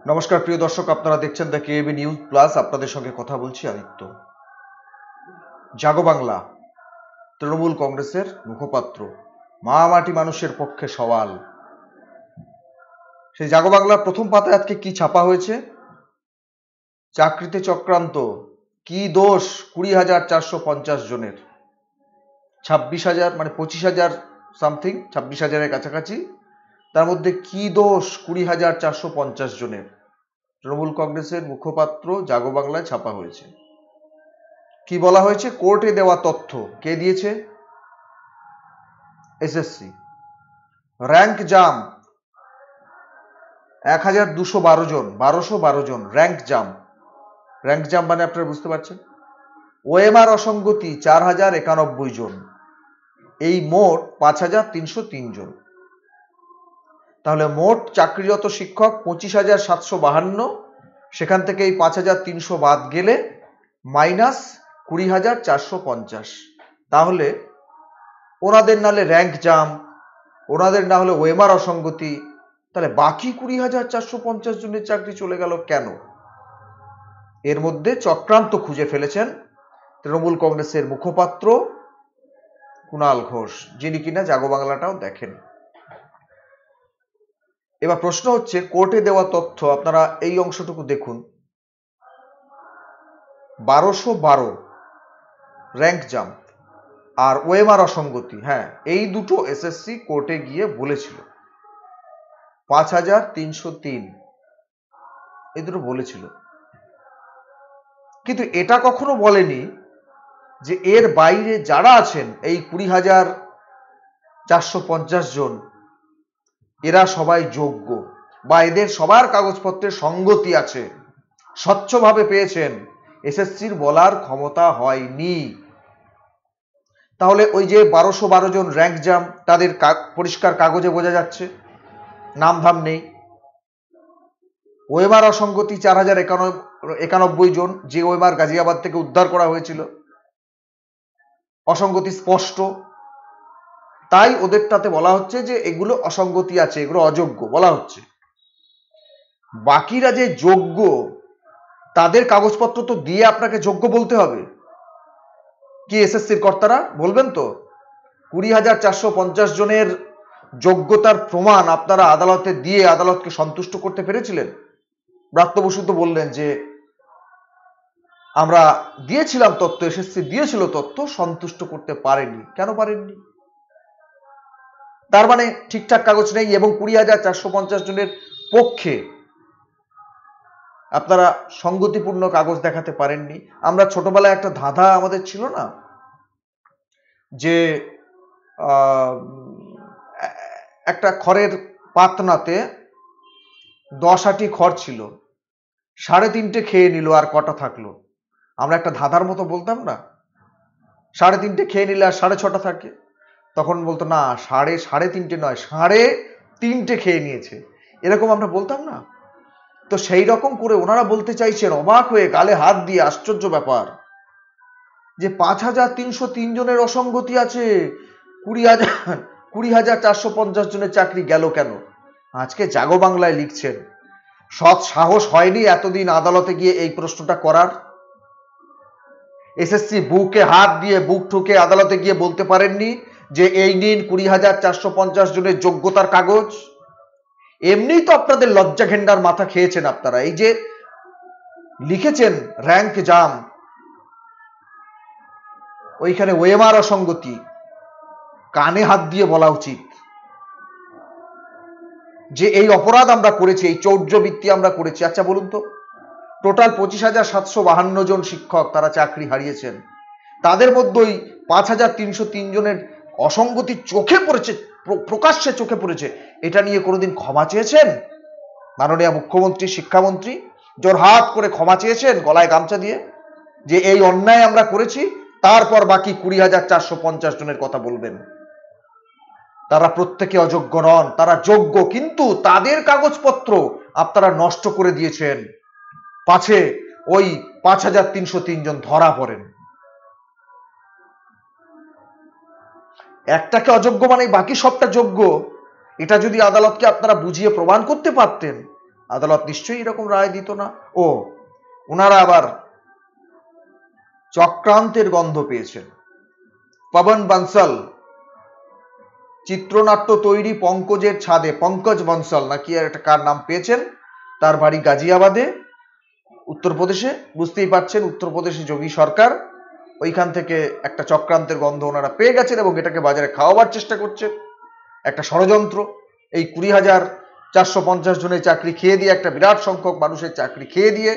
নমস্কার প্রিয় দর্শক, আপনারা দেখছেন দ্য কেএবি নিউজ প্লাস। আপনাদের সঙ্গে কথা বলছি আদিত্য। জাগো বাংলা তৃণমূল কংগ্রেসের মুখপাত্র, মা মাটি মানুষের পক্ষে সওয়াল। সেই জাগো বাংলার প্রথম পাতায় আজকে কি ছাপা হয়েছে? চাকরিতে চক্রান্ত, কি দোষ 20,450 জনের, 26,000 মানে 25,000 সামথিং, 26,000-এর কাছাকাছি। তার মধ্যে কি দোষ 20,450 জনের। তৃণমূল কংগ্রেসের মুখপাত্র জাগো বাংলায় ছাপা হয়েছে। কি বলা হয়েছে? কোর্টে দেওয়া তথ্য। কে দিয়েছে? এসএসসি। র্যাঙ্ক জাম 1,212 জন, 1,212 জন র্যাঙ্ক জাম। র্যাঙ্ক জাম মানে আপনারা বুঝতে পারছেন। ওএমআর অসঙ্গতি 4,091 জন, এই মোট 5,303 জন। তাহলে মোট চাকরিরত শিক্ষক 25,752, সেখান থেকে এই 5,300 বাদ গেলে মাইনাস 20,450। তাহলে ওনাদের নাহলে র্যাঙ্ক জাম, ওনাদের না হলে ওএমআর অসঙ্গতি, তাহলে বাকি 20,450 জনের চাকরি চলে গেল কেন? এর মধ্যে চক্রান্ত খুঁজে ফেলেছেন তৃণমূল কংগ্রেসের মুখপাত্র কুণাল ঘোষ, যিনি কিনা জাগো বাংলাটাও দেখেন। এবার প্রশ্ন হচ্ছে, কোর্টে দেওয়া তথ্য আপনারা এই অংশটুকু দেখুন। 1,212 র্যাঙ্ক জাম আর ওএমআর অসঙ্গতি, হ্যাঁ এই দুটো এসএসসি কোর্টে গিয়ে বলেছিল। 5,303 এই দুটো বলেছিল, কিন্তু এটা কখনো বলেনি যে এর বাইরে যারা আছেন এই 20,450 জন, এরা সবাই যোগ্য বা এদের সবার কাগজপত্রের সঙ্গতি আছে, স্বচ্ছভাবে পেয়েছেন। এসএসসির বলার ক্ষমতা হয়নি। তাহলে ওই যে 1,212 জন র্যাঙ্ক জাম, তাদের পরিষ্কার কাগজে বোঝা যাচ্ছে, নাম ধাম নেই। ওএমআর অসঙ্গতি 4,091 জন, যে ওএমআর গাজিয়াবাদ থেকে উদ্ধার করা হয়েছিল, অসঙ্গতি স্পষ্ট। তাই ওদেরটাতে বলা হচ্ছে যে এগুলো অসঙ্গতি আছে, এগুলো অযোগ্য বলা হচ্ছে। বাকিরা যে যোগ্য, তাদের কাগজপত্র তো দিয়ে আপনাকে যোগ্য বলতে হবে। কি এসএসসির কর্তারা বলবেন তো? 20,450 জনের যোগ্যতার প্রমাণ আপনারা আদালতে দিয়ে আদালতকে সন্তুষ্ট করতে পেরেছিলেন? ব্রাত্য বসু তো বললেন যে আমরা দিয়েছিলাম তথ্য, এসএসসি দিয়েছিল তথ্য, সন্তুষ্ট করতে পারেনি। কেন পারেননি? তার মানে ঠিকঠাক কাগজ নেই, এবং 20,450 জনের পক্ষে আপনারা সঙ্গতিপূর্ণ কাগজ দেখাতে পারেননি। আমরা ছোটবেলায় একটা ধাঁধা আমাদের ছিল না, যে একটা খড়ের পাতনাতে 10 আটি খড় ছিল, 3.5 খেয়ে নিল, আর কটা থাকলো? আমরা একটা ধাঁধার মতো বলতাম না, 3.5 খেয়ে নিলে আর 6.5 থাকে। তখন বলতো না, 3.5 নয়, 3.5 খেয়ে নিয়েছে, এরকম আমরা বলতাম না। তো সেই রকম করে ওনারা বলতে চাইছেন, অবাক হয়ে গালে হাত দিয়ে, আশ্চর্য ব্যাপার, যে 5,303 জনের অসঙ্গতি আছে, 20,450 জনের চাকরি গেল কেন? আজকে জাগো বাংলায় লিখছেন। সৎ সাহস হয়নি এতদিন আদালতে গিয়ে এই প্রশ্নটা করার? এসএসসি বুকে হাত দিয়ে, বুক ঠুকে আদালতে গিয়ে বলতে পারেননি যে এই নিন 20,450 জনের যোগ্যতার কাগজ? এমনি তো আপনাদের লজ্জা ঘেন্ডার মাথা খেয়েছেন আপনারা। এই যে লিখেছেন র্যাঙ্ক জাম, ওইখানে ওএমআর অসঙ্গতি, কানে হাত দিয়ে বলা উচিত যে এই অপরাধ আমরা করেছি, এই চৌর্যবৃত্তি আমরা করেছি। আচ্ছা বলুন তো, টোটাল 25,752 জন শিক্ষক তারা চাকরি হারিয়েছেন, তাদের মধ্যে ওই 5,303 জনের অসঙ্গতি চোখে পড়েছে, প্রকাশ্যে চোখে পড়েছে, এটা নিয়ে কোনোদিন ক্ষমা চেয়েছেন? মাননীয় মুখ্যমন্ত্রী, শিক্ষামন্ত্রী জোরহাত করে ক্ষমা চেয়েছেন গলায় গামছা দিয়ে, যে এই অন্যায় আমরা করেছি? তারপর বাকি 20,450 জনের কথা বলবেন। তারা প্রত্যেকে অযোগ্য নন, তারা যোগ্য, কিন্তু তাদের কাগজপত্র আপনারা নষ্ট করে দিয়েছেন, পাছে ওই 5,303 জন ধরা পড়েন। একটাকে অযোগ্য মানে বাকি সবটা যোগ্য, এটা যদি আদালতকে আপনারা বুঝিয়ে প্রমাণ করতে পারতেন, আদালত নিশ্চয়ই এরকম রায় দিত না। ও ওনারা আবার চক্রান্তের গন্ধ পেয়েছেন। পবন বানসাল চিত্রনাট্য তৈরি পঙ্কজের ছাদে, পঙ্কজ বনসাল নাকি আর একটা কার নাম পেয়েছেন, তার বাড়ি গাজিয়াবাদে উত্তরপ্রদেশে। বুঝতেই পারছেন উত্তরপ্রদেশে যোগী সরকার, ওইখান থেকে একটা চক্রান্তের গন্ধ ওনারা পেয়ে গেছেন এবং এটাকে বাজারে খাওয়াবার চেষ্টা করছেন। একটা ষড়যন্ত্র, এই 20,450 জনের চাকরি খেয়ে দিয়ে, একটা বিরাট সংখ্যক মানুষের চাকরি খেয়ে দিয়ে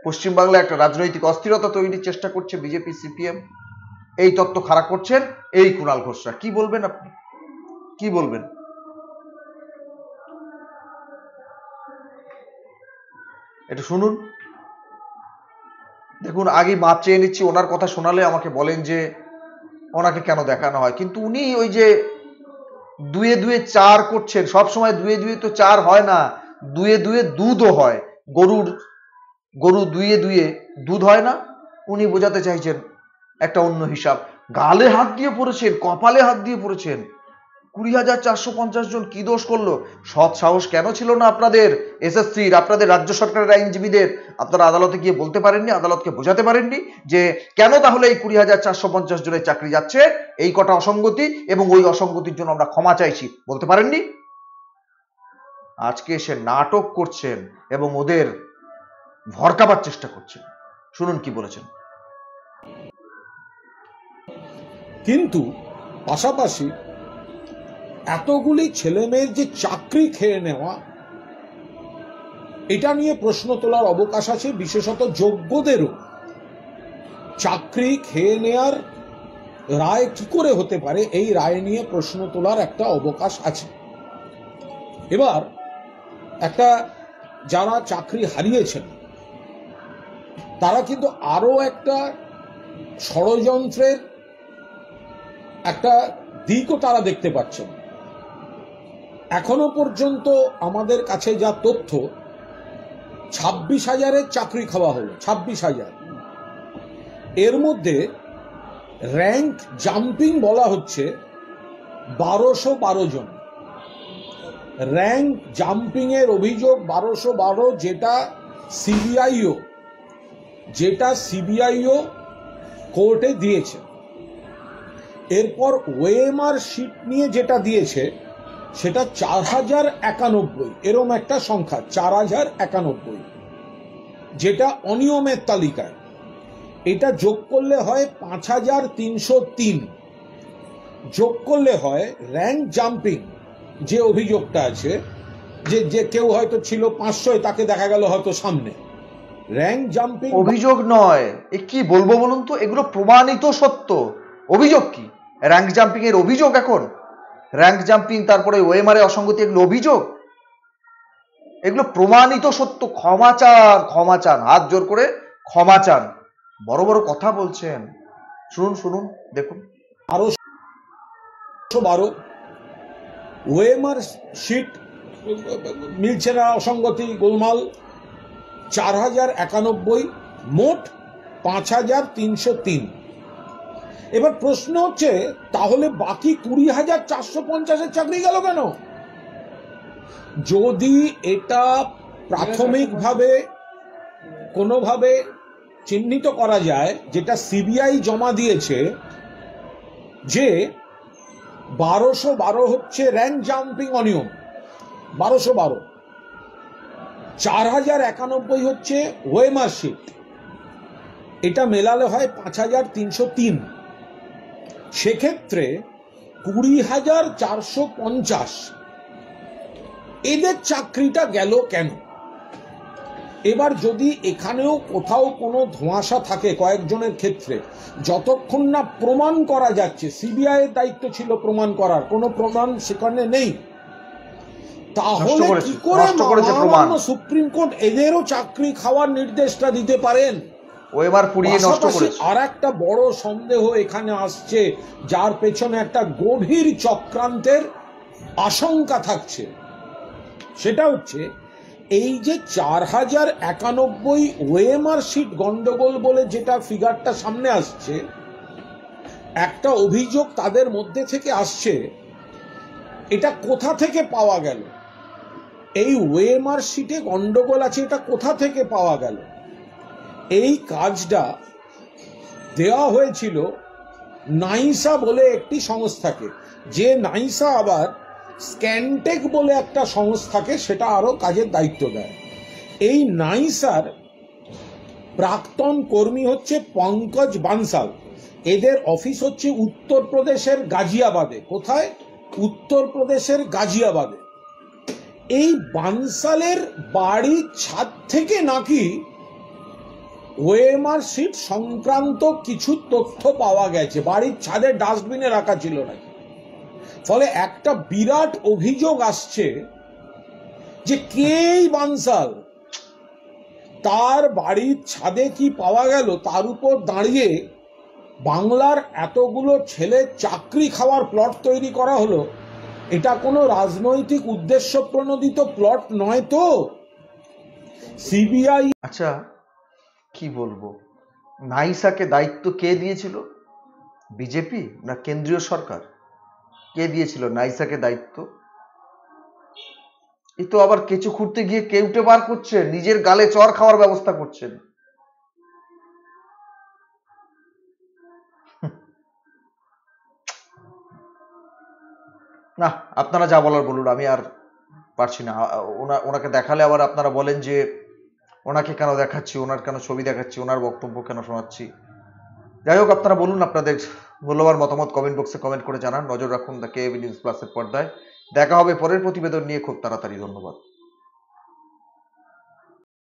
পশ্চিমবাংলায় একটা রাজনৈতিক অস্থিরতা তৈরির চেষ্টা করছে বিজেপি সিপিএম। এই তত্ত্ব খাড়া করছেন এই কুণাল ঘোষরা। কি বলবেন আপনি, কি বলবেন? এটা শুনুন, দেখুন আগে মাপ চেয়ে নিচ্ছি। ওনার কথা শোনালে আমাকে বলেন যে ওনাকে কেন দেখানো হয়, কিন্তু উনি ওই যে দুয়ে দুয়ে চার করছেন, সবসময় দুয়ে দুয়ে তো চার হয় না, দুয়ে দুয়ে দুধও হয়। গরু দুয়ে দুয়ে দুধ হয় না, উনি বোঝাতে চাইছেন একটা অন্য হিসাব। গালে হাত দিয়ে পড়েছেন, কপালে হাত দিয়ে পড়েছেন। 20,450 জন কি দোষ করলো? সৎ সাহস কেন ছিল না আপনাদের এসএসসির, আপনাদের রাজ্য সরকারের আইনজীবীদের? আপনারা আদালতে গিয়ে বলতে পারেননি, আদালতকে বোঝাতে পারেননি যে কেন তাহলে এই 20,450 জনের চাকরি যাচ্ছে, এই কটা অসঙ্গতি, এবং ওই অসঙ্গতির জন্য আমরা ক্ষমা চাইছি, বলতে পারেননি? আজকে এসে নাটক করছেন এবং ওদের ভরকাবার চেষ্টা করছেন। শুনুন কি বলেছেন। কিন্তু পাশাপাশি এতগুলি ছেলেমেয়ের যে চাকরি খেয়ে নেওয়া, এটা নিয়ে প্রশ্ন তোলার অবকাশ আছে। বিশেষত যোগ্যদেরও চাকরি খেয়ে নেওয়ার রায় কি করে হতে পারে, এই রায় নিয়ে প্রশ্ন তোলার একটা অবকাশ আছে। এবার একটা যারা চাকরি হারিয়েছেন তারা কিন্তু আরো একটা ষড়যন্ত্রের একটা দিকও তারা দেখতে পাচ্ছেন। এখনো পর্যন্ত আমাদের কাছে যা তথ্য, 26,000-এর চাকরি খাওয়া হলো, 26,000। এর মধ্যে র্যাঙ্ক জাম্পিং বলা হচ্ছে 1212 জন। র্যাঙ্ক জাম্পিং এর অভিযোগ 1212, যেটা সিবিআইও কোর্টে দিয়েছে। এরপর ওএমআর শিট নিয়ে যেটা দিয়েছে সেটা 4,091, এরম একটা সংখ্যা 4,091, যেটা অনিয়মের তালিকায়। এটা যোগ করলে হয় 5,303, যোগ করলে হয় র্যাঙ্ক জাম্পিং যে অভিযোগটা আছে, যে কেউ হয়তো ছিল 500, তাকে দেখা গেল হয়তো সামনে। র্যাঙ্ক জাম্পিং অভিযোগ নয়, এ কি বলবো বলুন তো, এগুলো প্রমাণিত সত্য। অভিযোগ কি? র্যাঙ্ক জাম্পিং এর অভিযোগ এখন? র্যাঙ্ক জাম্পিং, তারপরে ওএমআর এর অসঙ্গতি, এগুলো অভিযোগ? এগুলো প্রমাণিত সত্য। ক্ষমা চান, ক্ষমা চান, হাত জোর করে ক্ষমা চান। বড় বড় কথা বলছেন। শুনুন দেখুন। 1212 ওএমআর শিট মিলছে না, অসঙ্গতি, গোলমাল। 4,091, মোট 5,303। এবার প্রশ্ন হচ্ছে তাহলে বাকি 20,450-এর চাকরি গেল কেন? যদি এটা প্রাথমিকভাবে কোনোভাবে চিহ্নিত করা যায়, যেটা সিবিআই জমা দিয়েছে, যে 1212 হচ্ছে র্যাঙ্ক জাম্পিং অনিয়ম, 1212, 4,091 হচ্ছে ওএমআর শিট, এটা মেলালে হয় 5,303। সেক্ষেত্রে 20,450 এদের চাকরিটা গেল কেন? এবার যদি এখানেও কোথাও কোনো ধোঁয়াশা থাকে কয়েকজনের ক্ষেত্রে, যতক্ষণ না প্রমাণ করা যাচ্ছে, সিবিআই এর দায়িত্ব ছিল প্রমাণ করার, কোনো প্রমাণ সেখানে নেই, তাহলে কি করে সুপ্রিম কোর্ট এদেরও চাকরি খাওয়ার নির্দেশটা দিতে পারেন? আর একটা বড় সন্দেহ এখানে আসছে, যার পেছনে একটা গভীর চক্রান্তের আশঙ্কা থাকছে, সেটা হচ্ছে এই যে 4,091 ওএমআর শিট গন্ডগোল বলে যেটা ফিগারটা সামনে আসছে, একটা অভিযোগ তাদের মধ্যে থেকে আসছে, এটা কোথা থেকে পাওয়া গেল? এই ওএমআর শিটে গন্ডগোল আছে, এটা কোথা থেকে পাওয়া গেল? এই কাজটা দেওয়া হয়েছিল নাইসা বলে একটি সংস্থাকে, যে নাইসা আবার স্ক্যানটেক বলে একটা সংস্থাকে সেটা আরো কাজের দায়িত্ব দেয়। এই নাইসার প্রাক্তন কর্মী হচ্ছে পঙ্কজ বানসাল। এদের অফিস হচ্ছে উত্তরপ্রদেশের গাজিয়াবাদে। কোথায়? উত্তরপ্রদেশের গাজিয়াবাদে। এই বানসালের বাড়ির ছাদ থেকে নাকি ওএমআর শিট সংক্রান্ত কিছু তথ্য পাওয়া গেছে, বাড়ির ছাদে ডাস্টবিনে রাখা ছিল নাকি। ফলে একটা বিরাট অভিযোগ আসছে যে কে বানসাল, তার বাড়ির ছাদে কি পাওয়া গেল, তার উপর দাঁড়িয়ে বাংলার এতগুলো ছেলে চাকরি খাওয়ার প্লট তৈরি করা হলো। এটা কোনো রাজনৈতিক উদ্দেশ্য প্রণোদিত প্লট নয় তো? সিবিআই। আচ্ছা, কি বলবো, নাইসাকে দায়িত্ব কে দিয়েছিল? বিজেপি না কেন্দ্রীয় সরকার? কে দিয়েছিল নাইসাকে দায়িত্ব? এই তো আবার কেঁচু খুঁড়তে গিয়ে কেউটে বার করছেন, নিজের গালে চর খাওয়ার ব্যবস্থা করছেন। না, আপনারা যা বলার বলুন, আমি আর পারছি না। ওনাকে দেখালে আবার আপনারা বলেন যে ওনাকে কেন দেখাচ্ছি, ওনার কেন ছবি দেখাচ্ছি, ওনার বক্তব্য কেন শোনাচ্ছি। যাই হোক, আপনারা বলুন আপনাদের মূল্যবান মতামত কমেন্ট বক্সে কমেন্ট করে জানান। নজর রাখুন দ্য কেএবি নিউজ প্লাসের পর্দায়। দেখা হবে পরের প্রতিবেদন নিয়ে খুব তাড়াতাড়ি। ধন্যবাদ।